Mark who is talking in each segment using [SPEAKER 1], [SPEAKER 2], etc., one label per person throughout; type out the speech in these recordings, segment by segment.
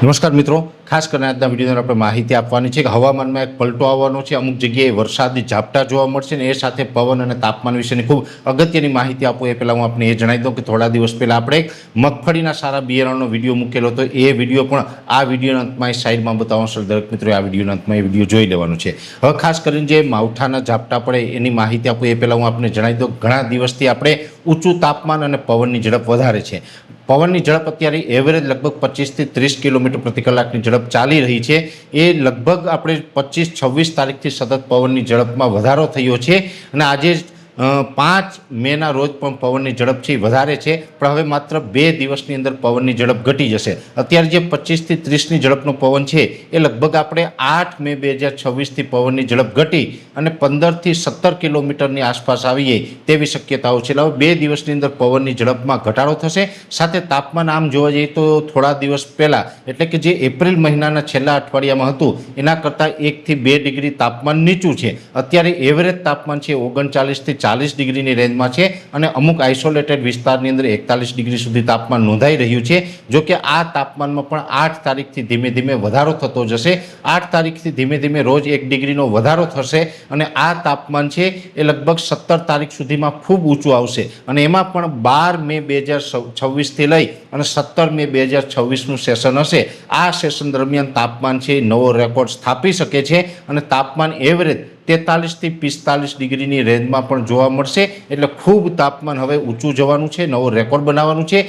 [SPEAKER 1] નમસ્કાર મિત્રો, ખાસ કરીને આજના વિડીયોની આપણે માહિતી આપવાની છે કે હવામાનમાં એક પલટો આવવાનો છે. અમુક જગ્યાએ વરસાદી ઝાપટા જોવા મળશે ને એ સાથે પવન અને તાપમાન વિશેની ખૂબ અગત્યની માહિતી આપું એ પહેલાં હું આપને એ જણાવી દઉં કે થોડા દિવસ પહેલાં આપણે એક મગફળીના સારા બિયારણનો વિડીયો મૂકેલો હતો. એ વિડીયો પણ આ વિડીયોના અંતમાં સાઈડમાં બતાવવાનું છે. દરેક મિત્રોએ આ વિડીયોના અંતમાં એ વિડીયો જોઈ લેવાનું છે. હવે ખાસ કરીને જે માવઠાના ઝાપટા પડે એની માહિતી આપું એ પહેલાં હું આપને જણાવી દઉં. ઘણા દિવસથી આપણે ઊંચું તાપમાન અને પવનની ઝડપ વધારે છે. પવનની ઝડપ અત્યારે એવરેજ લગભગ 25 થી 30 કિલોમીટર પ્રતિ કલાકની ઝડપ ચાલી રહી છે. એ લગભગ આપણે 25-26 તારીખથી સતત પવનની ઝડપમાં વધારો થયો છે અને આજે 5 મેના રોજ પણ પવનની ઝડપ છે વધારે છે. પણ હવે માત્ર 2 દિવસની અંદર પવનની ઝડપ ઘટી જશે. અત્યારે જે 25 થી 30ની ઝડપનો પવન છે એ લગભગ આપણે 8 મે 2026થી પવનની ઝડપ ઘટી અને 15 થી 17 કિલોમીટરની આસપાસ આવીએ તેવી શક્યતાઓ છે. હવે 2 દિવસની અંદર પવનની ઝડપમાં ઘટાડો થશે. સાથે તાપમાન આમ જોવા જઈએ તો થોડા દિવસ પહેલાં એટલે કે જે એપ્રિલ મહિનાના છેલ્લા અઠવાડિયામાં હતું એના કરતાં 1 થી 2 ડિગ્રી તાપમાન નીચું છે. અત્યારે એવરેજ તાપમાન છે 39 થી 40 ડિગ્રીની રેન્જમાં છે અને અમુક આઇસોલેટેડ વિસ્તારની અંદર 41 ડિગ્રી સુધી તાપમાન નોંધાઈ રહ્યું છે. જો કે આ તાપમાનમાં પણ 8 તારીખથી ધીમે ધીમે વધારો થતો જશે. 8 તારીખથી ધીમે ધીમે રોજ 1 ડિગ્રીનો વધારો થશે અને આ તાપમાન છે એ લગભગ 17 તારીખ સુધીમાં ખૂબ ઊંચું આવશે અને એમાં પણ 12 મે 2026થી લઈ અને 17 મે 2026નું સેશન હશે. આ સેશન દરમિયાન તાપમાન છે નવો રેકોર્ડ સ્થાપી શકે છે અને તાપમાન એવરેજ 43 થી 45 ડિગ્રીની રેન્જમાં પણ જોવા મળશે. એટલે ખૂબ તાપમાન હવે ઊંચું જવાનું છે, નવો રેકોર્ડ બનાવવાનું છે.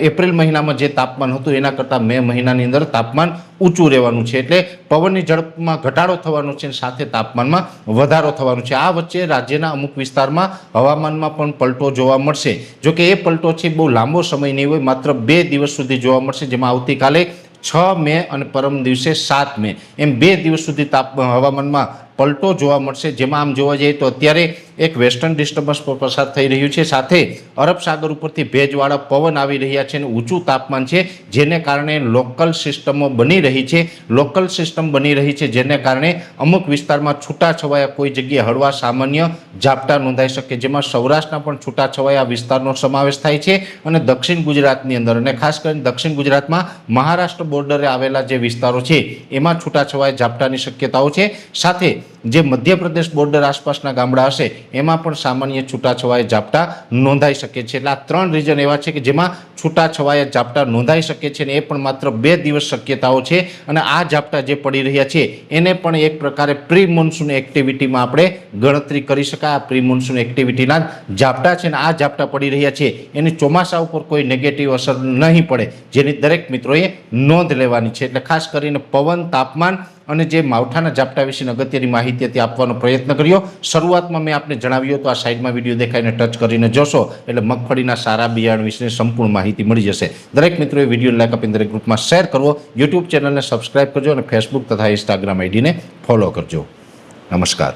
[SPEAKER 1] એપ્રિલ મહિનામાં જે તાપમાન હતું એના કરતાં મે મહિનાની અંદર તાપમાન ઊંચું રહેવાનું છે. એટલે પવનની ઝડપમાં ઘટાડો થવાનો છે અને સાથે તાપમાનમાં વધારો થવાનો છે. આ વચ્ચે રાજ્યના અમુક વિસ્તારમાં હવામાનમાં પણ પલટો જોવા મળશે. જોકે એ પલટો છે બહુ લાંબો સમય નહીં હોય, માત્ર 2 દિવસ સુધી જોવા મળશે. જેમાં આવતીકાલે 6 મે અને પરમ દિવસે 7 મે એમ 2 દિવસ સુધી હવામાનમાં પલટો જોવા મળશે. જેમાં આમ જોવા જઈએ તો અત્યારે એક વેસ્ટર્ન ડિસ્ટર્બન્સ પસાર થઈ રહ્યું છે. સાથે અરબ સાગર ઉપરથી ભેજવાળા પવન આવી રહ્યા છે અને ઊંચું તાપમાન છે જેને કારણે લોકલ સિસ્ટમો બની રહી છે. લોકલ સિસ્ટમ બની રહી છે જેને કારણે અમુક વિસ્તારમાં છૂટાછવાયા કોઈ જગ્યાએ હળવા સામાન્ય ઝાપટા નોંધાઈ શકે. જેમાં સૌરાષ્ટ્રના પણ છૂટાછવાયા વિસ્તારનો સમાવેશ થાય છે અને દક્ષિણ ગુજરાતની અંદર અને ખાસ કરીને દક્ષિણ ગુજરાતમાં મહારાષ્ટ્ર બોર્ડરે આવેલા જે વિસ્તારો છે એમાં છૂટાછવાયા ઝાપટાની શક્યતાઓ છે. સાથે જે મધ્યપ્રદેશ બોર્ડર આસપાસના ગામડા હશે એમાં પણ સામાન્ય છૂટાછવાયા ઝાપટા નોંધાઈ શકે છે. એટલે આ 3 રીજન એવા છે કે જેમાં છૂટાછવાયા ઝાપટા નોંધાઈ શકે છે અને એ પણ માત્ર 2 દિવસ શક્યતાઓ છે. અને આ ઝાપટા જે પડી રહ્યા છે એને પણ એક પ્રકારે પ્રી મોન્સૂન એક્ટિવિટીમાં આપણે ગણતરી કરી શકાય. આ પ્રી મોન્સૂન એક્ટિવિટીના ઝાપટા છે અને આ ઝાપટા પડી રહ્યા છે એની ચોમાસા ઉપર કોઈ નેગેટિવ અસર નહીં પડે, જેની દરેક મિત્રોએ નોંધ લેવાની છે. એટલે ખાસ કરીને પવન, તાપમાન અને જે માવઠાના ઝાપટા વિશેની અગત્યની માહિતી હતી આપવાનો પ્રયત્ન કર્યો. શરૂઆતમાં મેં આપને જણાવ્યું તો આ સાઈડમાં વિડીયો દેખાઈને ટચ કરીને જોશો એટલે મગફળીના સારા બિયારણ વિશેની સંપૂર્ણ માહિતી મળી જશે. દરેક મિત્રોએ વિડીયો લાઈક આપીને દરેક ગ્રુપમાં શેર કરવો, યુટ્યુબ ચેનલને સબસ્ક્રાઈબ કરજો અને ફેસબુક તથા ઇન્સ્ટાગ્રામ આઈડીને ફોલો કરજો. નમસ્કાર.